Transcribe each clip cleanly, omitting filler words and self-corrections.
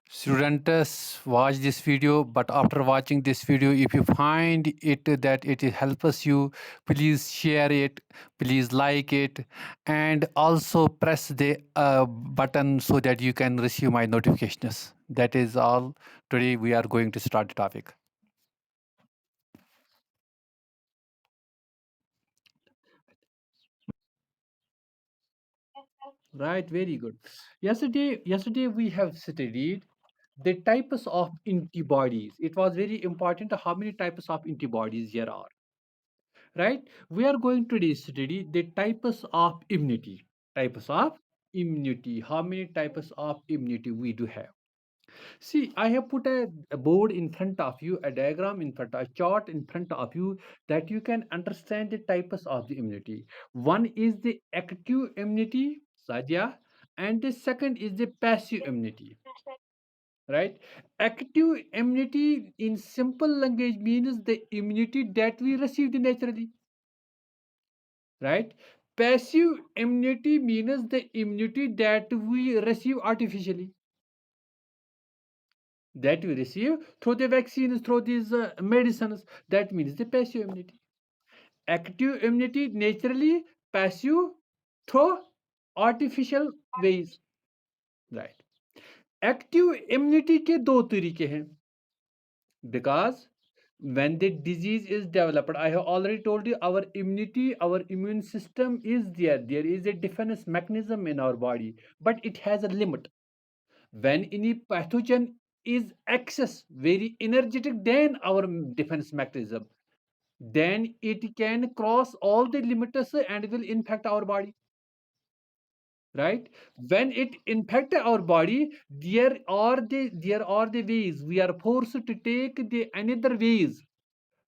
Students, watch this video, but after watching this video, if you find it that it helps you, please share it, please like it, and also press the button so that you can receive my notifications. That is all. Today we are going to start the topic. Right, very good. Yesterday we have studied the types of antibodies. It was very important how many types of antibodies there are. Right? We are going to study the types of immunity. Types of immunity. How many types of immunity we do have? See, I have put a board in front of you, a diagram in front, a chart in front of you that you can understand the types of the immunity. One is the active immunity, Sadia, and the second is the passive immunity. Right? Active immunity in simple language means the immunity that we received naturally. Right? Passive immunity means the immunity that we receive artificially, that we receive through the vaccines, through these medicines. That means the passive immunity. Active immunity naturally, passive through artificial ways. Right? Active immunity के दो तरीके हैं, because when the disease is developed, I have already told you, our immunity, our immune system is there is a defense mechanism in our body, but it has a limit. When any pathogen is excess very energetic than our defense mechanism, then it can cross all the limits and will infect our body. Right? When it infect our body, there are the ways we are forced to take the another ways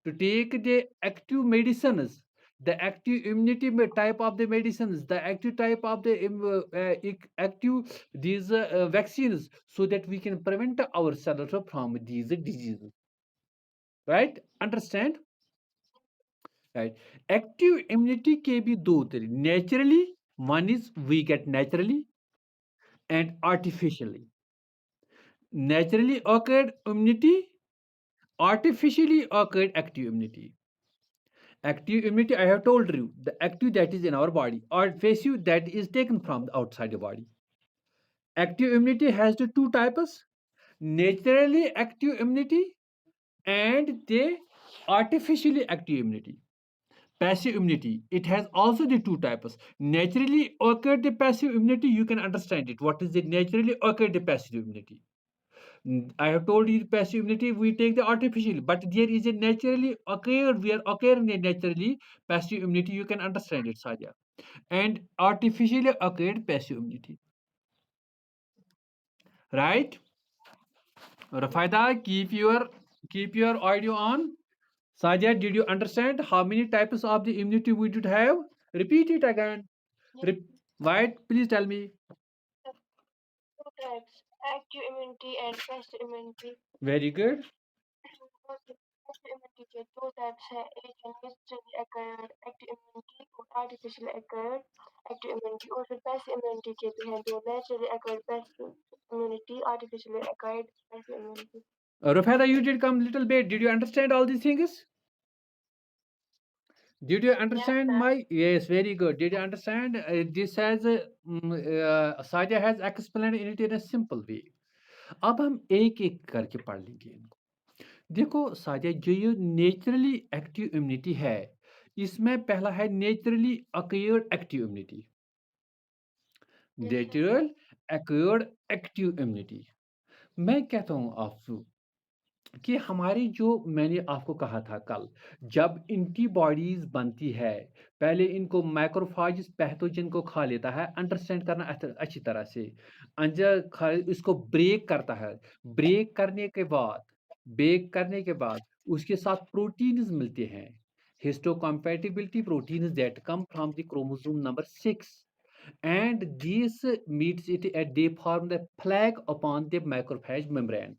to take the active medicines, the active immunity type of the medicines, the active type of the active these vaccines, so that we can prevent ourselves from these diseases. Right? Understand? Right? Active immunity can be दो तरीके, naturally, one is we get naturally, and artificially. Naturally occurred immunity, artificially occurred active immunity. Active immunity, I have told you, the active that is in our body, or passive that is taken from the outside the body. Active immunity has the two types: naturally active immunity and the artificially active immunity. Passive immunity, it has also the two types. Naturally occurred the passive immunity, you can understand it. What is the naturally occurred the passive immunity? I have told you passive immunity, we take the artificial, but there is a naturally occurred, we are occurring naturally passive immunity, you can understand it, Saja. And artificially occurred passive immunity. Right? Rafaida, keep your audio on. Saja, did you understand how many types of the immunity we did have? Repeat it again. Re- White, please tell me. Two types, active immunity and passive immunity. Very good. Passive immunity के दो types है, एक है naturally acquired active immunity और artificially acquired active immunity, और फिर passive immunity के भी हैं दो, naturally acquired passive immunity, artificially acquired passive immunity. Rufeda, you did come little bit. Did you understand all these things? Did you understand my? Yes, very good. Did you understand? This has Sadia has explained it in a simple way. अब हम एक एक करके पढ़ लेंगे इनको. देखो सादिया, जो ये नेचुरली एक्टिव इम्यूनिटी है, इसमें पहला है naturally acquired active immunity. Natural acquired active immunity. मैं कहता हूं आपको कि हमारी जो मैंने आपको कहा था कल, जब एंटीबॉडीज बनती है, पहले इनको मैक्रोफाज पैथोजन को खा लेता है, अंडरस्टैंड करना अच्छी तरह से. इसको ब्रेक करता है. ब्रेक करने के बाद उसके साथ प्रोटीन्स मिलते हैं, histocompatibility proteins that come from the chromosome number 6, and these meets it at they form the flag upon the macrophage membrane,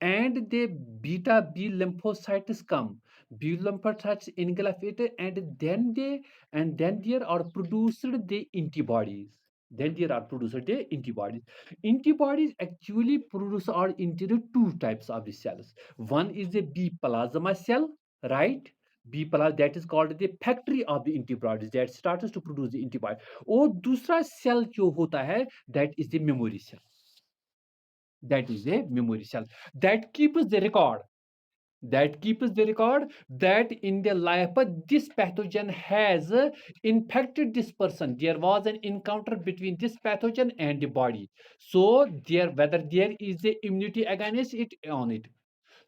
and the beta B lymphocytes come. B lymphocytes engulf it, and then there are produced the antibodies. Then there are produced the antibodies. Antibodies actually produce are into the two types of the cells. One is the B plasma cell, right? B plasma, that is called the factory of the antibodies that starts to produce the antibody. और दूसरा cell जो होता है, that is the memory cell. That is a memory cell that keeps the record, that in their life this pathogen has infected this person. There was an encounter between this pathogen and the body, so there whether there is the immunity against it on it.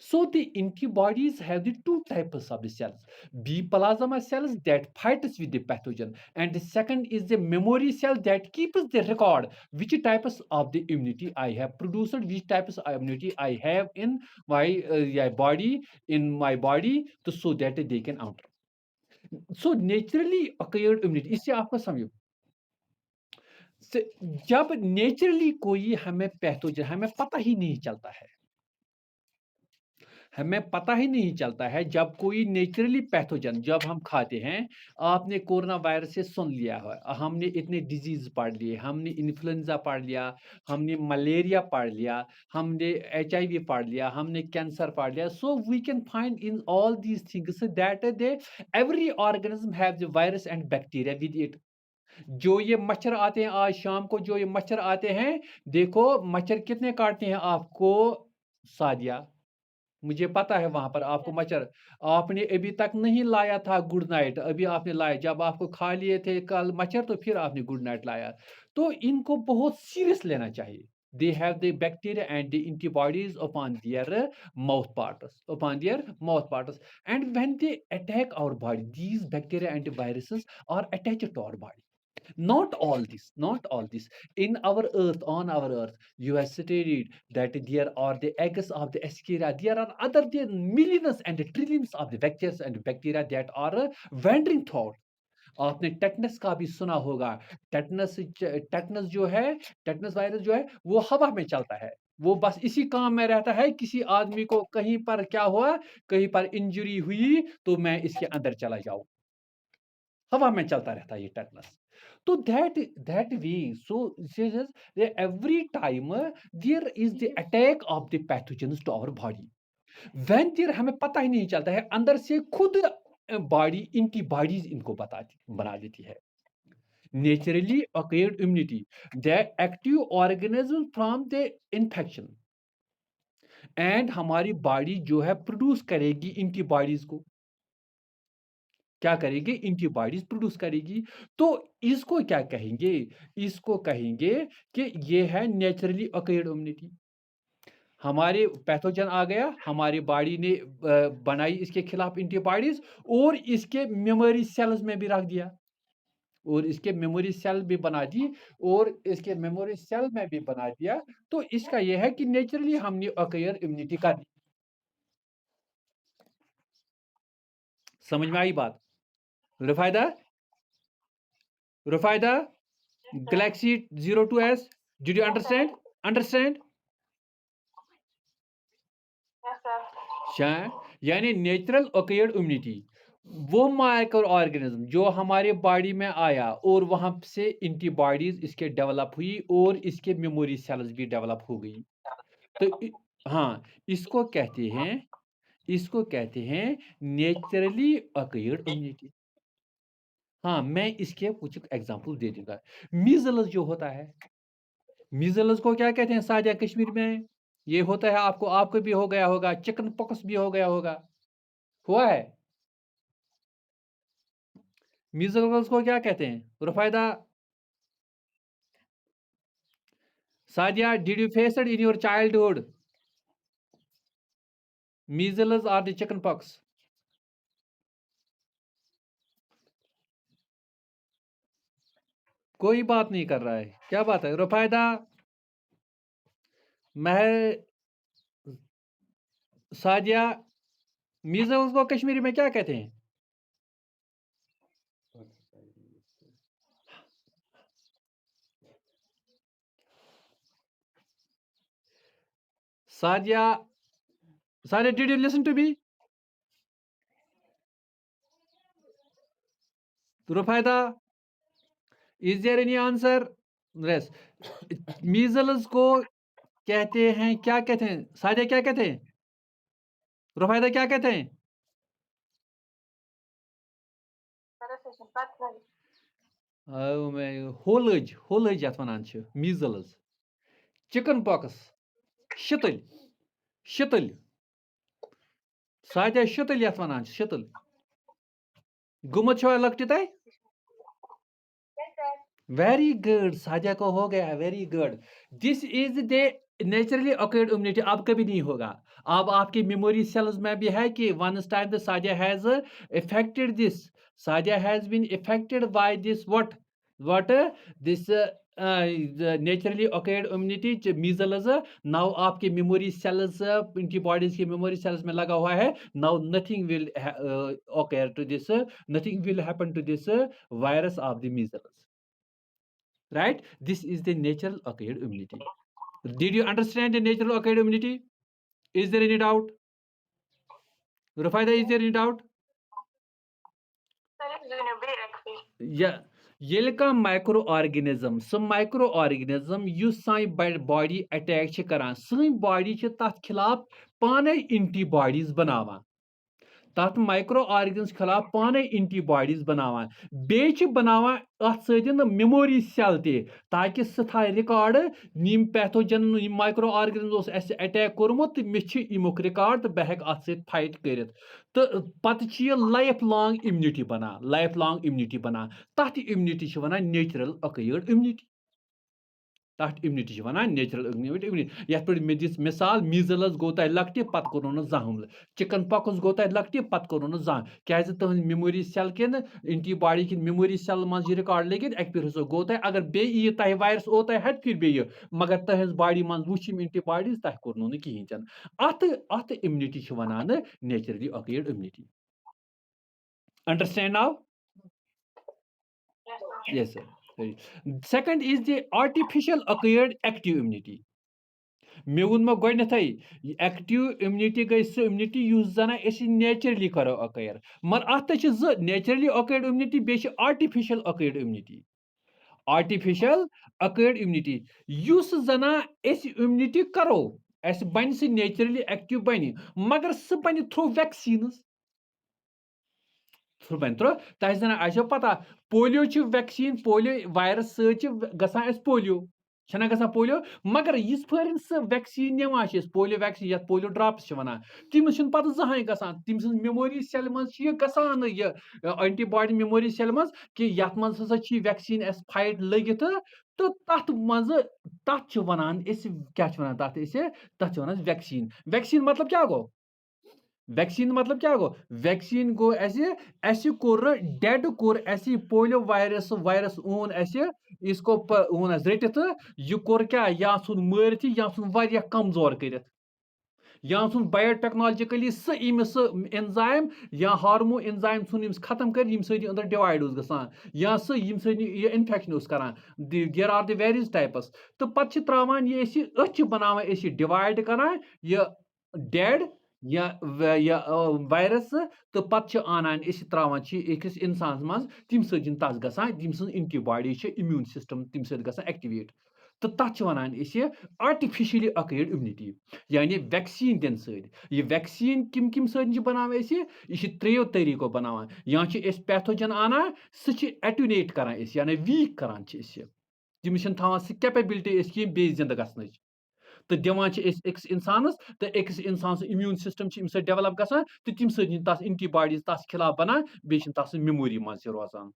So the antibodies have the two types of the cells: B plasma cells that fights with the pathogen, and the second is the memory cell that keeps the record which types of the immunity I have produced, which types of immunity I have in my in my body, so that they can counter. So naturally acquired immunity, इससे आपको समझो जब naturally कोई हमें pathogen हमें पता ही नहीं चलता है, हमें पता ही नहीं चलता है जब कोई नेचुरली पैथोजन जब हम खाते हैं। आपने कोरोना वायरस से सुन लिया है, हमने इतने डिजीज पढ़ लिए, हमने इन्फ्लुएंजा पढ़ लिया, हमने मलेरिया पढ़ लिया, हमने HIV पढ़ लिया, हमने कैंसर पढ़ लिया। So we can find in all these things that they every organism have the virus and bacteria with it. जो ये मच्छर आते हैं आज शाम को, जो ये मच्छर आते हैं, देखो मच्छर कितने काटते हैं आपको सादिया, मुझे पता है वहां पर आपको मच्छर, आपने अभी तक नहीं लाया था गुड नाइट, अभी आपने लाया, जब आपको खा लिए थे कल मच्छर तो फिर आपने गुड नाइट लाया। तो इनको बहुत सीरियस लेना चाहिए। They have the bacteria and the antibodies upon their mouth parts and when they attack our body, these bacteria and viruses are attached to our body. Not all this. In our earth, on our earth, you have studied that there are the eggs of the Escherichia. There are other than millions and trillions of the vectors and bacteria that are wandering throughout. आपने tetanus का भी सुना होगा। Tetanus जो है, tetanus virus जो है, वो हवा में चलता है। वो बस इसी काम में रहता है, किसी आदमी को कहीं पर क्या हुआ, कहीं पर इंजरी हुई तो मैं इसके अंदर चला जाऊं, हवा में चलता रहता है ये टेटनस। तो that way, so says that every time there is the attack of the pathogens to our body, when there हमें पता ही नहीं चलता है, अंदर से खुद बॉडी एंटीबॉडीज इनको बना देती है। Naturally acquired immunity, the active organism from the infection, and हमारी बॉडी जो है प्रोड्यूस करेगी एंटीबॉडीज को, क्या करेगी, एंटीबॉडीज प्रोड्यूस करेगी। तो इसको क्या कहेंगे, इसको कहेंगे कि ये है नेचुरली अक्वायर्ड इम्यूनिटी। हमारे पैथोजन आ गया, हमारी बॉडी ने बनाई इसके खिलाफ एंटीबॉडीज, और इसके मेमोरी सेल्स में भी रख दिया, और इसके मेमोरी सेल भी बना दी, और इसके मेमोरी सेल में भी बना दिया। तो इसका यह है कि नेचुरली हमने अक्वायर इम्यूनिटी कर दी। समझ में आई बात? Rufaida, Rufaida, Galaxy 02S, did you understand? यानी नेचुरल अक्वायर्ड इम्यूनिटी, वो माइक्रो ऑर्गेनिज्म जो हमारे बॉडी में आया और वहां से एंटीबॉडीज इसके डेवलप हुई और इसके मेमोरी सेल्स भी डेवलप हो गई। तो हाँ, इसको कहते हैं, इसको कहते हैं नेचुरली अक्वायर्ड इम्यूनिटी। हाँ, मैं इसके कुछ एग्जांपल दे दूंगा। मीजल्स जो होता है, मीजल्स को क्या कहते हैं सादिया कश्मीर में? ये होता है, आपको आपको भी हो गया होगा, चिकन पॉक्स भी हो गया होगा, हुआ है? मीजल्स को क्या कहते हैं Rufaida? Sadia, did you face it in your childhood? Measles or the chickenpox. कोई बात नहीं कर रहा है, क्या बात है रुफायदा? मैं सादिया, मीजल्स को कश्मीरी में क्या कहते हैं? Sadia, Sadia, did you listen to me? Rufaida, is there any answer? रेस मीजल्स को कहते हैं, क्या कहते हैं सादिया, क्या कहते हैं, रुफैदा, क्या कहते हैं? होलज यथ वनान छ, मीजल्स, चिकन पॉक्स, शितल, शितल, सादिया शितल यथ वनान छ, शितल गुमत छवा लकटि तय? वेरी गुड, सादिया को हो गया, very good. This is the naturally awkward immunity, अब कभी नहीं होगा। अब आपके मेमोरी सेल्स में भी है कि once time the Sadia has affected this, सादिया has been affected by this what this the naturally occurred immunity measles, now आपके मेमोरी सेल्स एंटीबॉडीज के मेमोरी सेल्स में लगा हुआ है। now nothing will occur to this, nothing will happen to this virus of the measles, right? This is the natural occurred immunity. Did you understand the natural occurred immunity? Is there any doubt? Rufaida, is there any doubt? Yeah. Yel ka microorganism, some microorganism yus साइन body attack छ करान, sign body छ तथ खिलाफ पाने antibodies बनावान, तथ micro organs खिलाफ पाने एंटीबॉडीज बनावान, बेच बनावान अथ सदिन मेमोरी सेल ते, ताकि सह था रिकॉर्ड यम पैथोजन यम माइक्रो ऑर्गन्स अस अटैक कोरमुत मे छ यमुक रिकॉर्ड, तो बह हेक अथ सत फाइट करित, तो पत छ ये लाइफ लॉन्ग इम्यूनिटी बना, लाइफ लॉन्ग इम्यूनिटी बना, तथ इम्यूनिटी छ वनान नेचुरल अक्वायर्ड इम्यूनिटी, तथ इम्यूनिटी वनान नेचुरल इम्यूनिटी। यथ पे मे दिस मिसाल, मीजल्स गो तह लकटि पत कोर न जह हमल, चिकन पॉक्स गो तह लकटि पत कोर न जह, क्या तुहद मेमोरी सेल किन एंटीबॉडी किन मेमोरी सेल मज यह रिकॉर्ड लगित, अक फिर हसो गो तह, अगर बे यी तह वायरस ओ तह हट फिर बे, मगर तहज बॉडी मज वुच एंटीबॉडीज, तह कोर न कहीं चन, अत इम्यूनिटी वनान naturally acquired immunity. Understand now? Yes, sir. Second is the artificial acquired active immunity. मे वोन मे गोडनेथै, एक्टिव इम्यूनिटी गई सह इम्यूनिटी युस जना अस नेचुरली करो अक्वायर, मगर अत तह ज नेचुरली अक्वायर्ड इम्यूनिटी बे artificial acquired immunity, artificial acquired immunity युस जना अस इम्यूनिटी करो, अस बन सह नेचुरली एक्टिव बन, मगर सह बन थ्रू वैक्सीन्स, थ्रू तह जना आसो पता, पोलियो वैक्सीन, पोलियो वायरस सह पोलियो छना गसा पोलियो, मगर यिस फर सह वैक्सीन निवान पोलियो वैक्सीन, यथ पोलियो ड्रॉप्स वनान, तमिस पता जहां गसान, तम सज मेमोरी सेल मज गसान यह एंटीबॉडी मेमोरी सेल मज कि यथ मज हसा वैक्सीन अस फाइट लगित, तो तथ मज तथ वनान क्या वनान तथ वनान वैक्सीन। वैक्सीन मतलब क्या गो? वैक्सीन मतलब क्या गो? वैक्सीन गो ऐसे कोर डेड कोर ऐसे पोलियो वायरस वायरस ओन ऐसे इसको ओन रटित, यह कोर क्या या सुन मरित या सुन वारिया कमजोर करित, या सुन बायोटेक्नोलॉजिकली सह इमिस एंजाइम या हार्मो एंजाइम सुन इमिस खत्म कर, यम सदी अंदर डिवाइड गसान, या सह यम सदी यह इन्फेक्शन करान, there are the various types, तो पत त्रावान यह अथ बनावान डिवाइड करान यह डेड या वायरस, तो पत आनान त्रावान अकिस इंसान मज, तम सदिन तस गसान तम सज एंटीबॉडी इम्यून सिस्टम तम सद गसान एक्टिवेट, तो तथ वनान आर्टिफिशियली अक्वायर्ड इम्यूनिटी, यानी वैक्सीन दिन सद। यह वैक्सीन किम किम सद बनावान यह त्रेयो तरीको बनावान, या पैथोजन आना सह एटूनेट करान यानी वीक करान, तमिस थवान सह कैपेबिलिटी कहीं बे जिंद गसन, तो दिवान अकिस इंसानस, तो अकिस इंसान इम्यून सिस्टम डेवलप गसान, तो तम सद तस एंटीबॉडीज तस खिलाफ बनान, बे तस मेमोरी मज रोजान,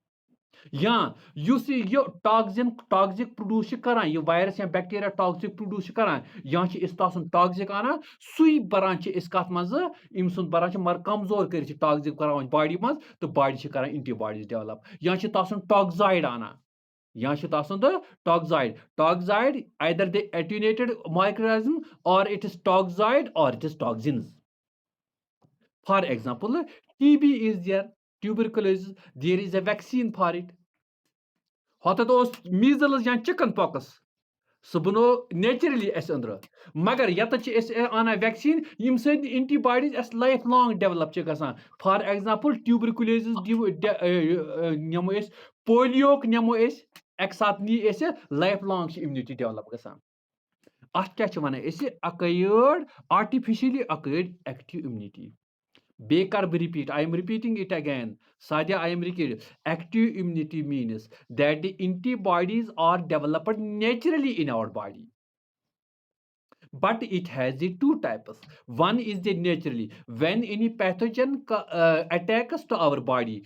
या युस यह टॉक्सिक प्रोड्यूस करान, यह वायरस या बैक्टीरिया टॉक्सिक प्रोड्यूस करान, या तस टॉक्सिक आना सुई बरान कत मज इम सुन बरान मर कमजोर कर टॉक्सिक करान बॉडी मज, तो बॉडी करान एंटीबॉडीज डेवलप, या तस टॉक्साइड आना, या toxide. Toxide, either the attenuated microorganism or it is toxide or it is toxins. For example, TB is there, tuberculosis, there is a vaccine for it. होता तो measles या chicken pox, सह बनो naturally अंदर, मगर यत आना वैक्सीन यम सद एंटीबॉडीज अस लाइफ लॉन्ग डेवलप गसान। फॉर एग्जांपल ट्यूबरकुलोसिस नमो पोलियो नमो एक साथ नी ऐसे लाइफ लॉन्ग इम्यूनिटी डेवलप गसान अत क्या वन acquired artificially acquired active immunity बे कर बह repeat I am repeating it again Sadia, I am repeating. Active immunity means that the antibodies are developed naturally in our body. But it has the two types. One is the naturally. When any pathogen attacks to our body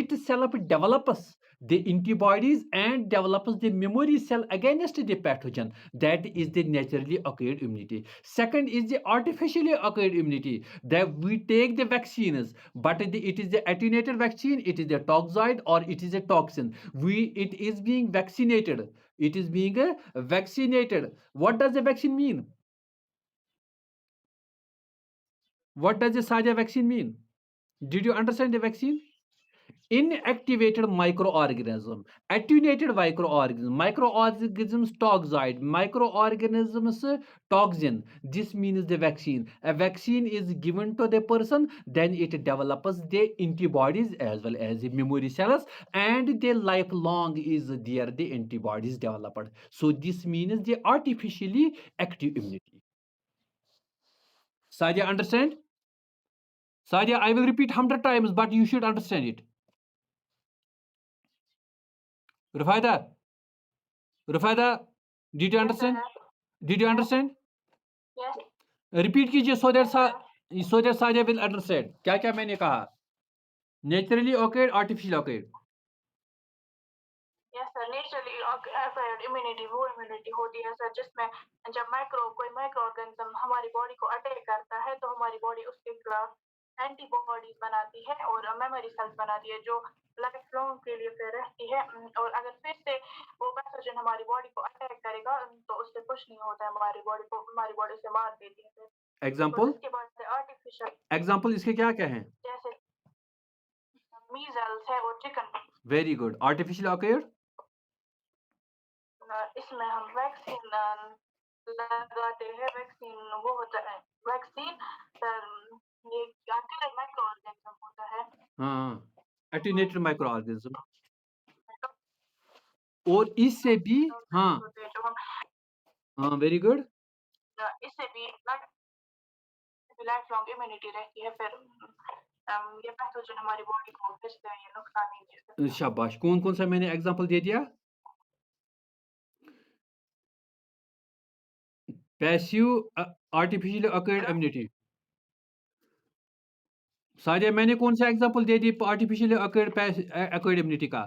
itself develops the antibodies and develops the memory cell against the pathogen. That is the naturally occurred immunity. Second is the artificially occurred immunity. That we take the vaccines, but it is the attenuated vaccine, it is the toxoid or it is a toxin. It is being vaccinated. It is being vaccinated. What does the vaccine mean? What does the Saja vaccine mean? Did you understand the vaccine? Inactivated microorganism, attenuated microorganisms toxoid, microorganisms toxin. This means the vaccine. A vaccine is given to the person, then it develops the antibodies as well as the memory cells, and the lifelong is there the antibodies developed. So this means the artificially active immunity. Sadia, understand? Sadia, I will repeat 100 times, but you should understand it. Rufaida, Rufaida, did you understand? Did you understand? Yes. Repeat कीजिए so that Sadia will understand. क्या क्या मैंने कहा? Naturally occurred, artificially occurred. Yes sir, naturally acquired immunity वो immunity होती है sir जिसमें जब कोई माइक्रो ऑर्गेनिज्म हमारी बॉडी को अटैक करता है तो हमारी बॉडी उसके खिलाफ एंटीबॉडीज बनाती है और मेमोरी सेल्स बनाती है जो लाइफ लॉन्ग के लिए फिर रहती है और अगर फिर से वो पैथोजन हमारी बॉडी को अटैक करेगा तो उससे कुछ नहीं होता है हमारी बॉडी से मार देती है एग्जाम्पल इसके बाद से आर्टिफिशियल एग्जाम्पल इसके क्या क्या हैं? जैसे मीजल्स है और chicken. Very good. Artificial awkward इसमें हम वैक्सीन लगाते हैं. वैक्सीन वो होता है वैक्सीन ये अकेले माइक्रो ऑर्गेनिज्म होता है. हाँ, एटेन्यूएटेड माइक्रो ऑर्गेनिज्म. और इससे भी हाँ हाँ वेरी गुड. इससे भी लाइफ लॉन्ग इम्यूनिटी रहती है. फिर ये पैथोजन हमारी बॉडी को फिर से ये नुकसान नहीं दे सकता. शाबाश. कौन कौन सा मैंने एग्जांपल दे दिया? Passive artificial acquired immunity. Sadia, मैंने कौन सा एग्जांपल दे दी आर्टिफिशियल अक्वायर्ड इम्यूनिटी का?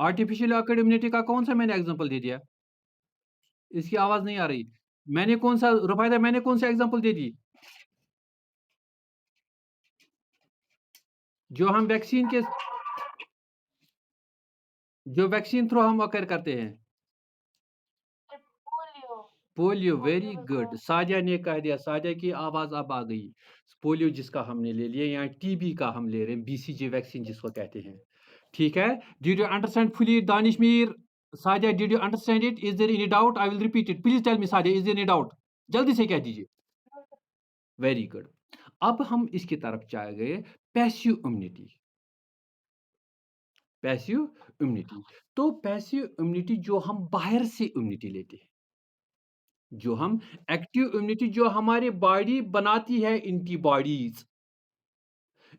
आर्टिफिशियल अक्वायर्ड इम्यूनिटी का कौन सा मैंने एग्जांपल दे दिया? इसकी आवाज नहीं आ रही. मैंने कौन सा रुफायदा मैंने कौन सा एग्जांपल दे दी? जो हम वैक्सीन के जो वैक्सीन थ्रू हम अकर करते हैं. पोलियो. Very good. सादिया ने कह दिया. सादिया की आवाज अब आ गई. पोलियो जिसका हमने ले लिया, यहाँ टीबी का हम ले रहे हैं, बीसीजी वैक्सीन जिसको कहते हैं. ठीक है. Did you understand fully? Danish Mir, Sadia, did you understand it? Is there any doubt? I will repeat it. Please tell me Sadia, is there any doubt? जल्दी से कह दीजिए. Very good. अब हम इसकी तरफ चले गए. Passive immunity. Passive immunity. तो पैसिव इम्यूनिटी जो हम बाहर से इम्यूनिटी लेते हैं, जो हम एक्टिव इम्यूनिटी जो हमारे बॉडी बनाती है, एंटीबॉडीज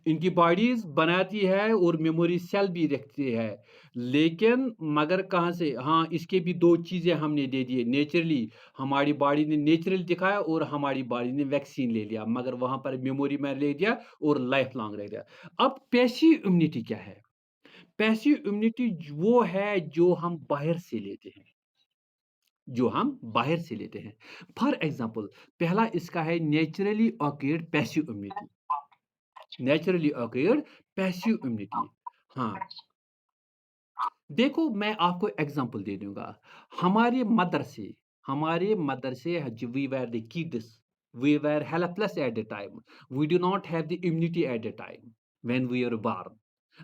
एंटीबॉडीज बनाती है और मेमोरी सेल भी रखती है. लेकिन मगर कहाँ से? हाँ, इसके भी दो चीज़ें हमने दे दिए. नेचुरली हमारी बॉडी ने नेचुरल दिखाया और हमारी बॉडी ने वैक्सीन ले लिया, मगर वहाँ पर मेमोरी में ले दिया और लाइफ लॉन्ग रह गया. अब पैसिव इम्यूनिटी क्या है? पैसिव इम्यूनिटी वो है जो हम बाहर से लेते हैं, जो हम बाहर से लेते हैं. फॉर एग्जाम्पल, पहला इसका है naturally acquired passive immunity. Naturally acquired passive immunity. हाँ, देखो मैं आपको एग्जांपल दे दूंगा. हमारे मदर से we were the kids, we were helpless at the time. We do not have the immunity at the time when we are born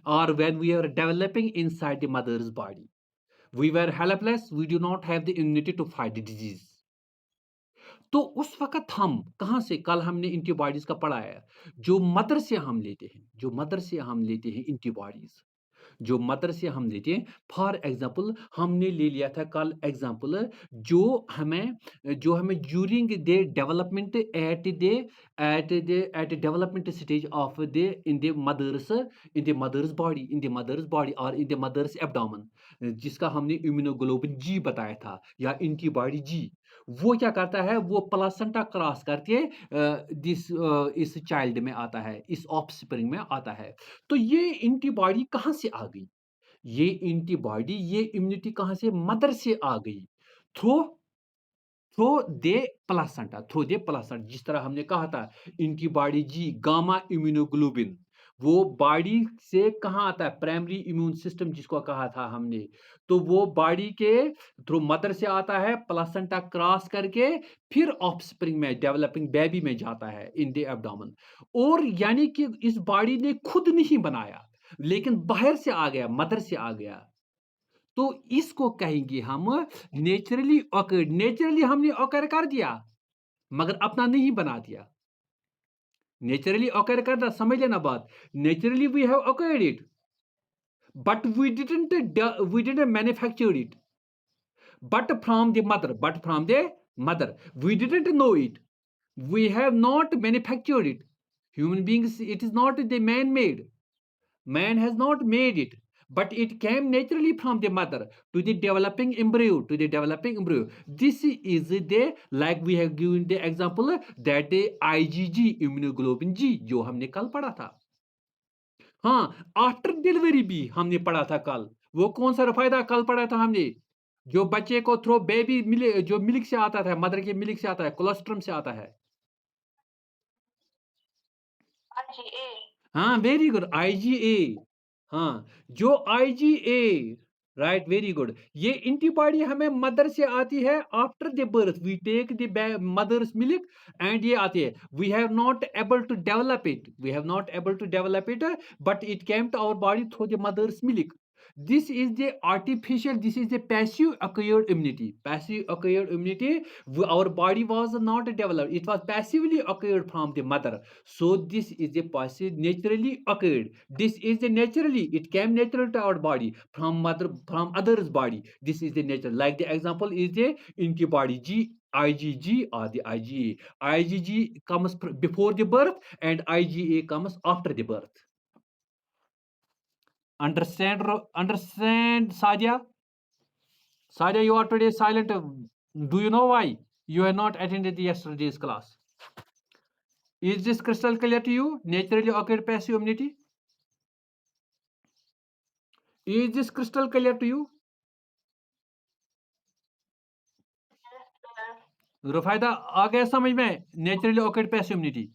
or when we are developing inside the mother's body. We were helpless. We do not have the immunity to fight the disease. तो उस वक़्त हम कहाँ से कल हमने antibodies का पढ़ा है, जो मदर से हम लेते हैं, जो मदर से हम लेते हैं एंटीबॉडीज़। जो मदर से हम लेते हैं फॉर एग्जांपल हमने ले लिया था कल एग्जांपल जो हमें during the development at development stage of the in the mother's body और इन द मदर्स एब्डोमेन जिसका हमने इम्यूनोग्लोबिन जी बताया था या एंटीबॉडी जी वो क्या करता है वो प्लासेंटा क्रॉस करके इस चाइल्ड में आता है इस ऑफस्प्रिंग में आता है तो ये एंटीबॉडी कहाँ से आ गई? ये एंटीबॉडी, ये इम्यूनिटी कहाँ से? मदर से आ गई। थ्रू थ्रू दे प्लासेंटा जिस तरह हमने कहा था एंटीबॉडी जी, गामा इम्यूनोग्लोबिन वो बॉडी से कहाँ आता है? प्राइमरी इम्यून सिस्टम जिसको कहा था हमने। तो वो बॉडी के थ्रू मदर से आता है, प्लासेंटा क्रॉस करके फिर ऑफस्प्रिंग में डेवलपिंग बेबी में जाता है इन द एब्डोमेन और यानी कि इस बॉडी ने खुद नहीं बनाया, लेकिन बाहर से आ गया, मदर से आ गया। तो इसको कहेंगे हम नेचुरली ऑकर्ड। नेचुरली हमने ऑकर कर दिया मगर अपना नहीं बना दिया। नेचुरली ऑकर करना समझ लेना बात। Naturally we have acquired it but we didn't manufacture it but from the mother we didn't know it. We have not manufactured it. Human beings, it is not the man made. Man has not made it, but it came naturally from the mother to the developing embryo. This is the like we have given the example that the IgG immunoglobulin G जो हमने कल पढ़ा था। हाँ, after delivery भी हमने पढ़ा था कल। वो कौन सा फायदा कल पढ़ा था हमने? जो बच्चे को थ्रू बेबी मिले जो मिल्क से आता था, मदर के मिल्क से आता है, कोलोस्ट्रम से आता है। IgA. हाँ, वेरी गुड आईजीए। हाँ, जो आईजीए राइट वेरी गुड। ये एंटीबॉडी हमें मदर से आती है after the birth we take the mother's milk and ये आती है we have not able to develop it but it came to our body through the mother's milk. this is the passive acquired immunity. Our body was not developed, it was passively acquired from the mother. So this is the passive naturally acquired. This is the naturally, it came natural to our body from other's body. This is the nature. Like the example is the antibody G, IgG or the IgA. IgG comes before the birth and IgA comes after the birth. Understand, Sadia? Sadia, you are today silent. Do you know why? You have not attended yesterday's class. Is this crystal clear to you? Naturally occurred passive immunity? Is this crystal clear to you? रुफायदा आ गया समझ में? Naturally acquired passive immunity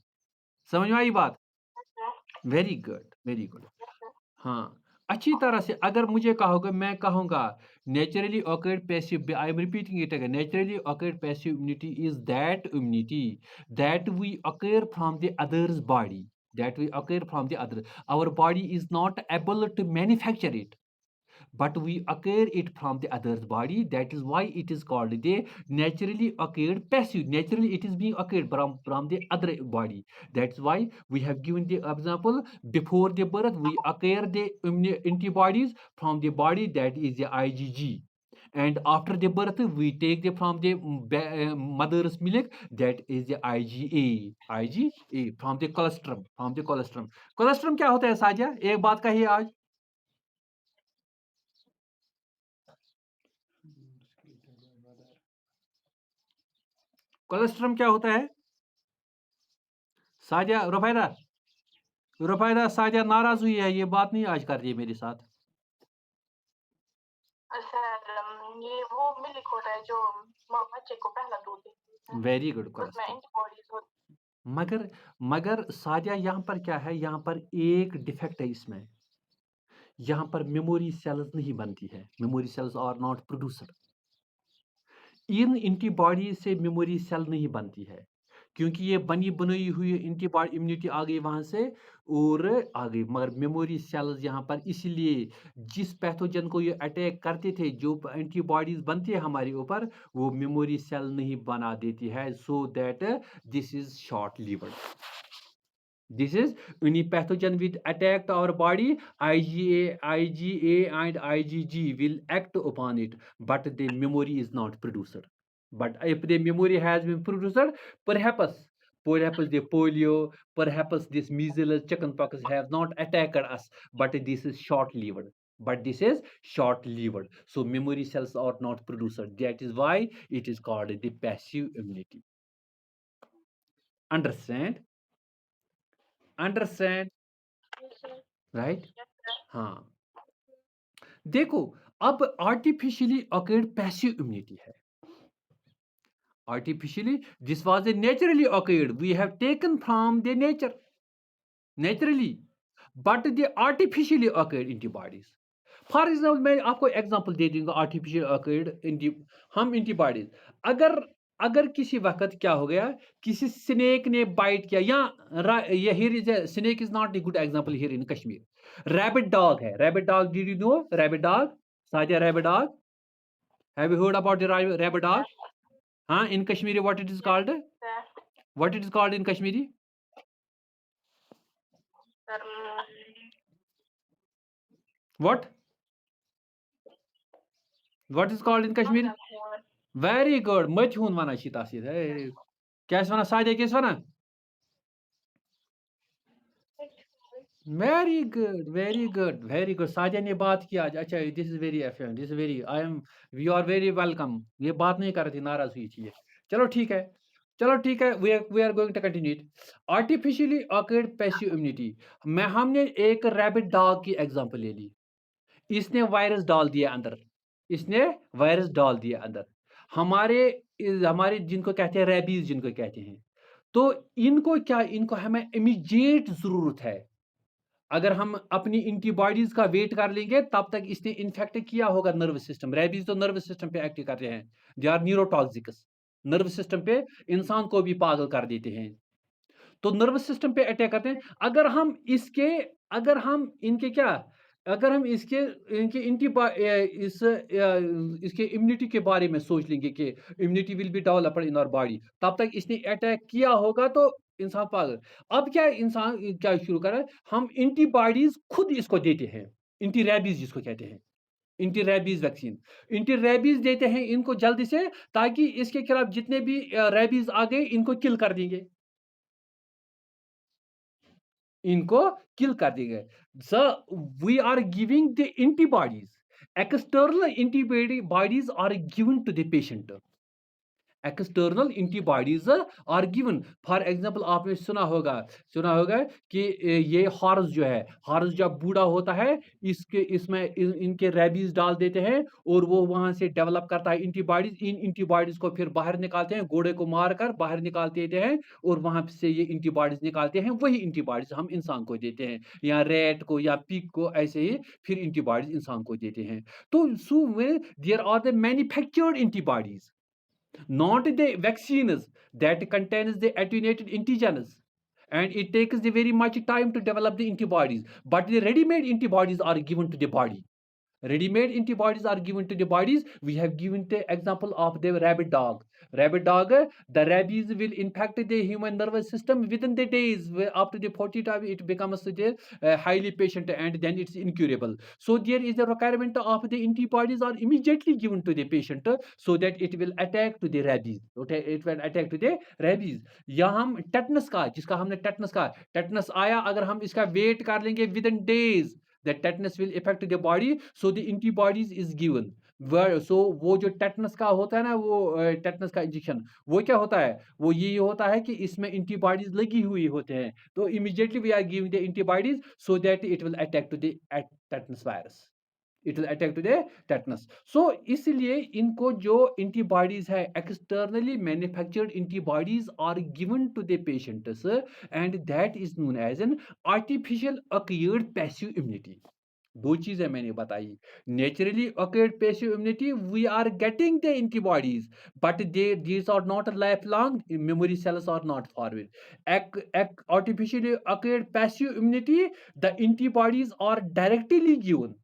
समझ में आई बात? Very good, very good. हाँ, अच्छी तरह से अगर मुझे कहोगे मैं कहूँगा naturally acquired passive I am repeating it again naturally acquired passive immunity is that immunity that we acquire from the others body our body is not able to manufacture it but we acquire it from the other's body. That is why it is called the naturally acquired passive. Naturally it is being acquired from the other body. That's why we have given the example before the birth we acquire the antibodies from the body, that is the IgG, and after the birth we take from the mother's milk, that is the IgA from the colostrum. colostrum क्या होता है साजिया? एक बात कहिए आज। Colostrum क्या होता है? साजिया रुफायदा साजिया नाराज हुई है, ये बात नहीं आज कर रही है मेरे साथ। सर ये वो मिल्क होता है जो बच्चे को पहला दूध देती है। वेरी गुड उसमें कोलेस्ट्रम। एंटीबॉडीज होती मगर साजिया यहाँ पर क्या है? यहाँ पर एक डिफेक्ट है इसमें। यहाँ पर मेमोरी सेल्स नहीं बनती है, memory cells are not produced. इन एंटीबॉडी से मेमोरी सेल नहीं बनती है क्योंकि ये बनी बनाई हुई एंटीबॉडी इम्यूनिटी आ गई वहां से और आ गई, मगर मेमोरी सेल्स यहाँ पर इसलिए जिस पैथोजन को ये अटैक करते थे, जो एंटीबॉडीज बनती है हमारे ऊपर, वो मेमोरी सेल नहीं बना देती है, so that this is short lived. This is any pathogen which attacked our body, IgA and IgG will act upon it, but the memory is not produced. But if the memory has been produced, perhaps, perhaps the polio, perhaps this measles, chickenpox have not attacked us, but this is short-lived. But this is short-lived. So memory cells are not produced. That is why it is called the passive immunity. Understand? Understand? Yes, sir. Right? Yes, sir. हाँ. देखो, अब artificially acquired passive immunity है. Artificially this was a naturally acquired, we have taken from the nature naturally, but the artificially acquired antibodies. For example मैं आपको example दे दूंगा artificial occurred हम antibodies. अगर अगर किसी वक्त क्या हो गया, किसी स्नेक ने बाइट किया, या ये here is snake is not a good example here in Kashmir. Rabbit dog है, rabbit dog, did you know rabbit dog? Sadia, rabbit dog, have you heard about the rabbit dog? हाँ, in Kashmiri what it is called? Sir. What it is called in Kashmiri? Sir. What what is called in Kashmiri? Very good, मचहून वना छी तासीद है. क्या वना सादिया, क्या वना? Very good, very good, very good. Sadia ने बात किया आज. अच्छा, this is very efficient, this is very, I am, we are very welcome. ये बात नहीं कर रही थी, नाराज हुई थी ये. चलो ठीक है, चलो ठीक है, we are going to continue it. Artificially acquired passive immunity में हमने एक रैबिट डॉग की एग्जांपल ले ली. इसने वायरस डाल दिया अंदर, इसने वायरस डाल दिया अंदर. हमारे हमारे जिनको कहते हैं रेबीज, जिनको कहते हैं, तो इनको क्या, इनको हमें इमीडिएट जरूरत है. अगर हम अपनी एंटीबॉडीज का वेट कर लेंगे, तब तक इसने इन्फेक्ट किया होगा नर्वस सिस्टम. रेबीज तो नर्वस सिस्टम पे एक्ट कर रहे हैं, दे आर न्यूरोटॉक्सिक्स. नर्वस सिस्टम पे इंसान को भी पागल कर देते हैं, तो नर्वस सिस्टम पे अटैक करते हैं. अगर हम इसके, अगर हम इनके क्या, अगर हम इसके इनके इसके इम्यूनिटी के बारे में सोच लेंगे कि immunity will be developed in our body, तब तक इसने अटैक किया होगा तो इंसान पागल. अब क्या इंसान क्या शुरू कर रहा है, हम एंटीबॉडीज खुद इसको देते हैं, एंटी रैबीज जिसको कहते हैं, anti rabies vaccine. Anti rabies देते हैं इनको जल्दी से, ताकि इसके खिलाफ जितने भी रैबीज आ गए इनको किल कर देंगे, इनको किल कर देंगे. So we are giving the antibodies, external antibodies are given to the patient. External antibodies are given. For example आपने सुना होगा कि ये हॉर्स जो है, हॉर्स जब बूढ़ा होता है, इसके इसमें इनके रैबीज डाल देते हैं और वो वहां से डेवलप करता है एंटीबॉडीज. इन एंटीबॉडीज को फिर बाहर निकालते हैं, घोड़े को मारकर बाहर निकाल देते हैं, और वहां से ये एंटीबॉडीज निकालते हैं. वही एंटीबॉडीज हम इंसान को देते हैं, या रैट को या पिग को, ऐसे ही फिर एंटीबॉडीज इंसान को देते हैं. तो so there are the manufactured antibodies, not the vaccines that contains the attenuated antigens, and it takes the very much time to develop the antibodies, but the ready-made antibodies are given to the body. Ready-made antibodies are given to the bodies. We have given the example of the rabbit dog. Rabbit dog, the rabies will infect the human nervous system within the days. Up to the 40 times it becomes the highly patient, and then it's incurable. So there is a requirement of the antibodies are immediately given to the patient, so that it will attack to the rabies. Okay, it will attack to the rabies. या हम tetanus का, जिसका हमने tetanus का, tetanus आया, अगर हम इसका वेट कर लेंगे within days, that tetanus will affect the body, so the antibodies is given. So वो जो टेटनस का होता है ना, वो टेटनस का इंजेक्शन, वो क्या होता है, वो ये होता है कि इसमें एंटीबॉडीज लगी हुई होते हैं, तो immediately we are giving the antibodies so that it will attack to the tetanus virus, it will attack to the tetanus. So इसलिए इनको जो एंटीबॉडीज है, externally manufactured antibodies are given to the patients, and that is known as an artificial acquired passive immunity. दो चीजें मैंने बताई. Naturally occurred passive immunity, we are getting the antibodies, but these are not life long. Memory cells are not formed. Artificially occurred passive immunity, the antibodies are directly given.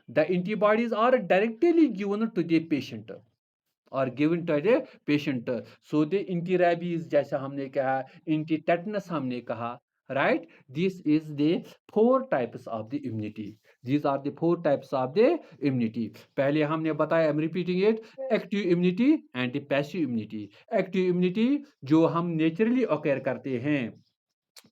The antibodies are directly given to the patient or given to the patient. So the anti-rabies जैसा हमने कहा, anti-tetanus हमने कहा, right? This is the four types of the immunity. These are the four types of the immunity. पहले हमने बताया, I'm repeating it, active immunity and the passive immunity. Active immunity जो हम naturally occur करते हैं,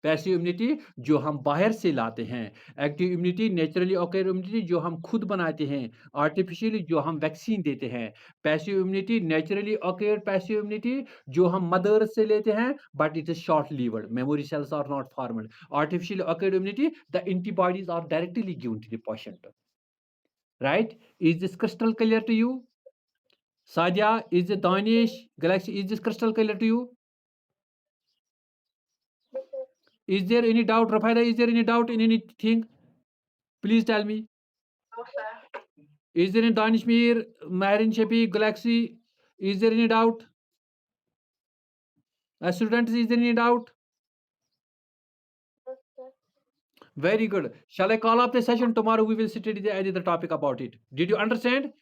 passive immunity जो हम बाहर से लाते हैं, active immunity naturally occur immunity जो हम खुद बनाते हैं, आर्टिफिशियली जो हम वैक्सीन देते हैं. Passive immunity naturally occur passive immunity जो हम मदर से लेते हैं, but it is short lived, memory cells are not formed. Artificially occur immunity, the antibodies are directly given to the patient. Right? Is this crystal clear to you? Sadia, is it Danish, Galaxy, is this crystal clear to you? Is there any doubt, Rafaida? Is there any doubt in anything? Please tell me. No, sir. Is there any Danishmir, Marin Shafi, Galaxy? Is there any doubt? As students, is there any doubt? Yes, sir. Very good. Shall I call up the session tomorrow? We will study the other topic about it. Did you understand?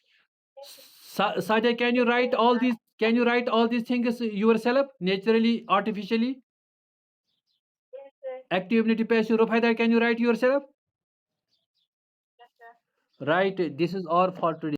Sadia, can you write all these? Can you write all these things yourself, naturally, artificially? Yes, sir. Active immunity, passive. Rafaida, can you write yourself? Yes, sir. Right. This is all for today.